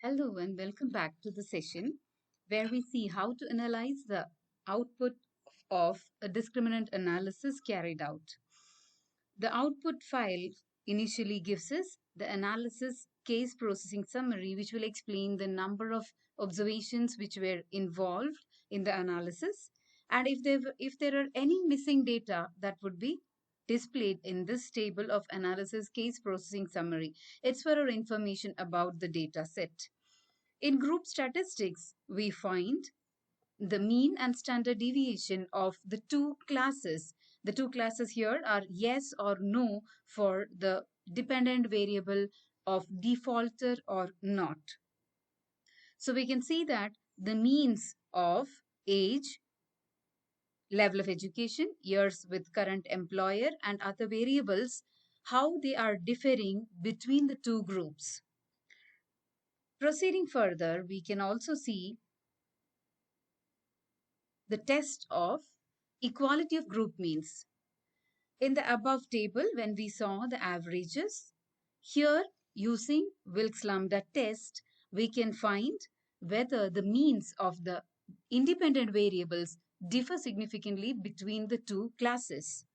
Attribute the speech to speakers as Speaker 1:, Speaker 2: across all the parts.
Speaker 1: Hello and welcome back to the session where we see how to analyze the output of a discriminant analysis carried out. The output file initially gives us the analysis case processing summary, which will explain the number of observations which were involved in the analysis, and if there are any missing data that would be displayed in this table of analysis case processing summary. It's for our information about the data set. In group statistics, we find the mean and standard deviation of the two classes. The two classes here are yes or no for the dependent variable of defaulter or not. So we can see that the means of age, level of education, years with current employer, and other variables, how they are differing between the two groups. Proceeding further, we can also see the test of equality of group means. In the above table, when we saw the averages, here using Wilks lambda test, we can find whether the means of the independent variables differ significantly between the two classes.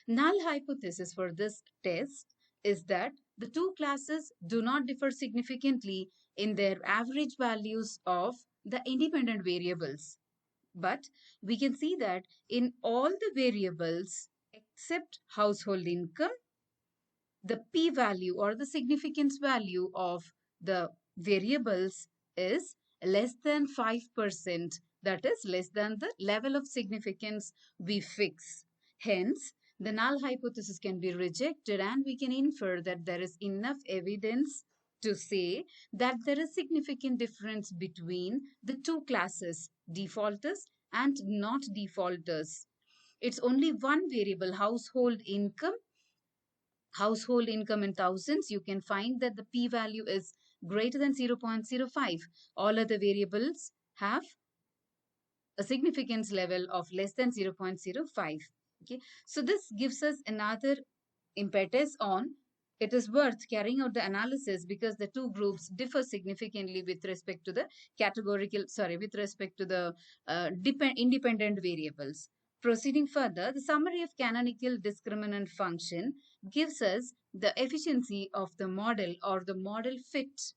Speaker 1: Null hypothesis for this test is that the two classes do not differ significantly in their average values of the independent variables. But we can see that in all the variables except household income, the p-value or the significance value of the variables is less than 5%, that is less than the level of significance we fix. Hence, the null hypothesis can be rejected and we can infer that there is enough evidence to say that there is significant difference between the two classes, defaulters and not defaulters. It's only one variable, household income in thousands. You can find that the p-value is greater than 0.05. All other variables have a significance level of less than 0.05. Okay, so this gives us another impetus on it is worth carrying out the analysis because the two groups differ significantly with respect to the with respect to the independent variables. Proceeding further, the summary of canonical discriminant function gives us the efficiency of the model or the model fit.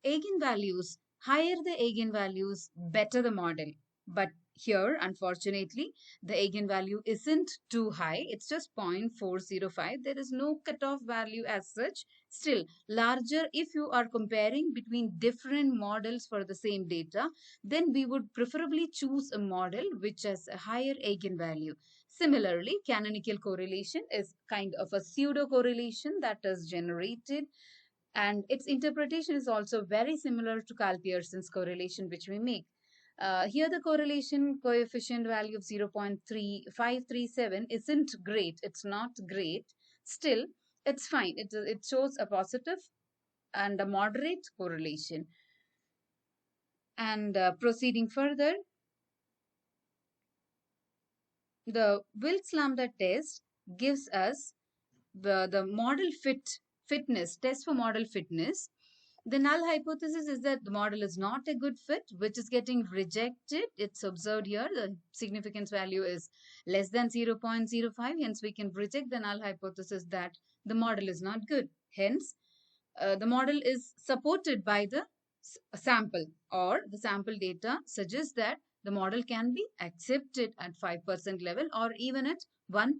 Speaker 1: Eigenvalues, higher the eigenvalues, better the model. But here, unfortunately, the eigenvalue isn't too high. It's just 0.405. There is no cutoff value as such. Still, larger if you are comparing between different models for the same data, then we would preferably choose a model which has a higher eigenvalue. Similarly, canonical correlation is kind of a pseudo correlation that is generated, and its interpretation is also very similar to Karl Pearson's correlation, which we make. Here, the correlation coefficient value of 0.3537 isn't great. It's not great. Still, it's fine. It shows a positive and a moderate correlation. And proceeding further, the Wilks lambda test gives us the model fitness test for model fitness. The null hypothesis is that the model is not a good fit, which is getting rejected. It's observed here. The significance value is less than 0.05. Hence, we can reject the null hypothesis that the model is not good. Hence, the model is supported by the sample, or the sample data suggests that the model can be accepted at 5% level or even at 1%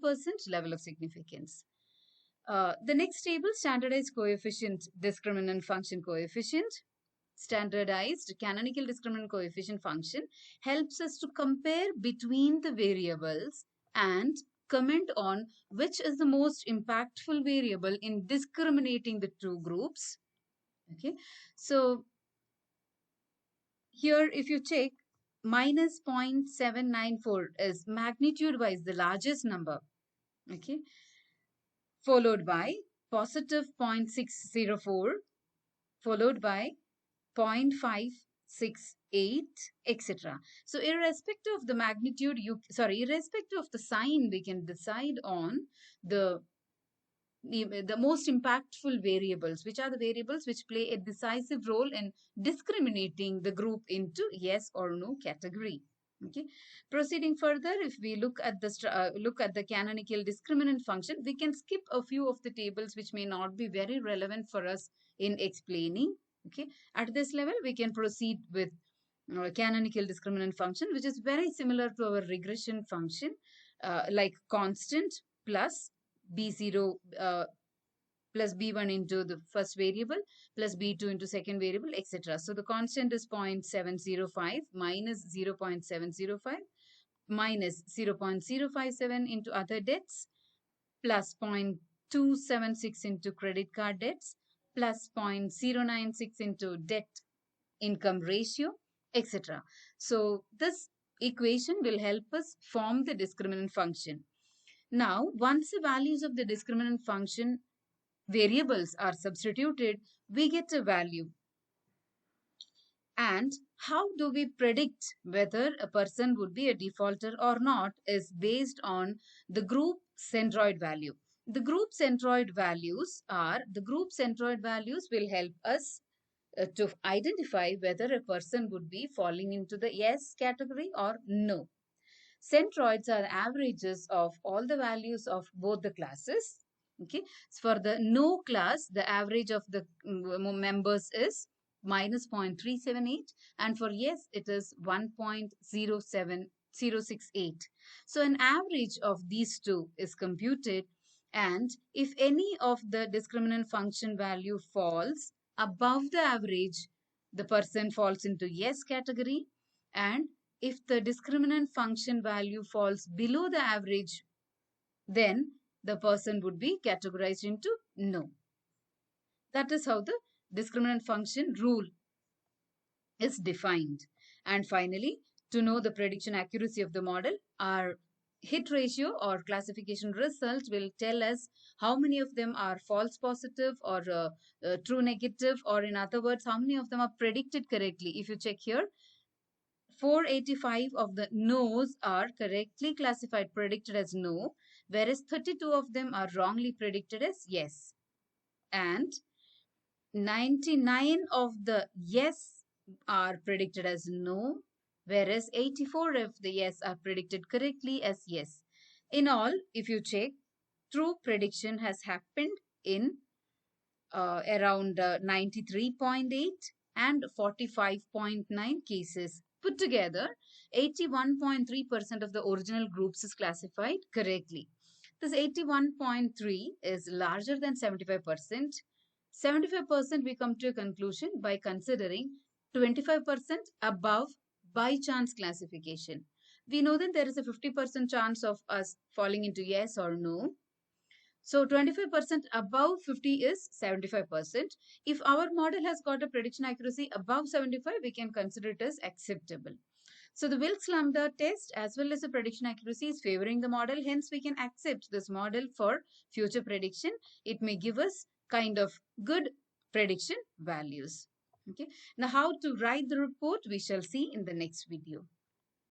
Speaker 1: level of significance. The next table, standardized coefficient discriminant function coefficient. Standardized canonical discriminant coefficient function helps us to compare between the variables and comment on which is the most impactful variable in discriminating the two groups. Okay, so here if you check, minus 0.794 is magnitude wise the largest number. Okay, followed by positive 0.604, followed by 0.568, etc. So irrespective of the magnitude, irrespective of the sign, we can decide on the the most impactful variables, which are the variables which play a decisive role in discriminating the group into yes or no category. Okay, proceeding further, if we look at the canonical discriminant function, we can skip a few of the tables which may not be very relevant for us in explaining. Okay, at this level we can proceed with canonical discriminant function, which is very similar to our regression function, like constant plus b0 plus b1 into the first variable plus b2 into second variable, etc. So the constant is 0.705 minus 0.705 minus 0.057 into other debts plus 0.276 into credit card debts plus 0.096 into debt income ratio, etc. So this equation will help us form the discriminant function. Now, once the values of the discriminant function variables are substituted, we get a value. And how do we predict whether a person would be a defaulter or not is based on the group centroid value. The group centroid values will help us to identify whether a person would be falling into the yes category or no. Centroids are averages of all the values of both the classes. Okay, so for the no class, the average of the members is minus 0.378, and for yes, it is 1.07068. So an average of these two is computed, and if any of the discriminant function value falls above the average, the person falls into yes category, and if the discriminant function value falls below the average, then the person would be categorized into no. That is how the discriminant function rule is defined. And finally, to know the prediction accuracy of the model, our hit ratio or classification result will tell us how many of them are false positive or true negative, or in other words, how many of them are predicted correctly. If you check here, 485 of the no's are correctly classified, predicted as no, whereas 32 of them are wrongly predicted as yes. And 99 of the yes are predicted as no, whereas 84 of the yes are predicted correctly as yes. In all, if you check, true prediction has happened in around 93.8 and 45.9 cases. Put together, 81.3% of the original groups is classified correctly. This 81.3 is larger than 75%. 75% we come to a conclusion by considering 25% above by chance classification. We know that there is a 50% chance of us falling into yes or no. So 25% above 50 is 75%. If our model has got a prediction accuracy above 75, we can consider it as acceptable. So the Wilks lambda test as well as the prediction accuracy is favoring the model. Hence, we can accept this model for future prediction. It may give us kind of good prediction values. Okay. Now, how to write the report, we shall see in the next video.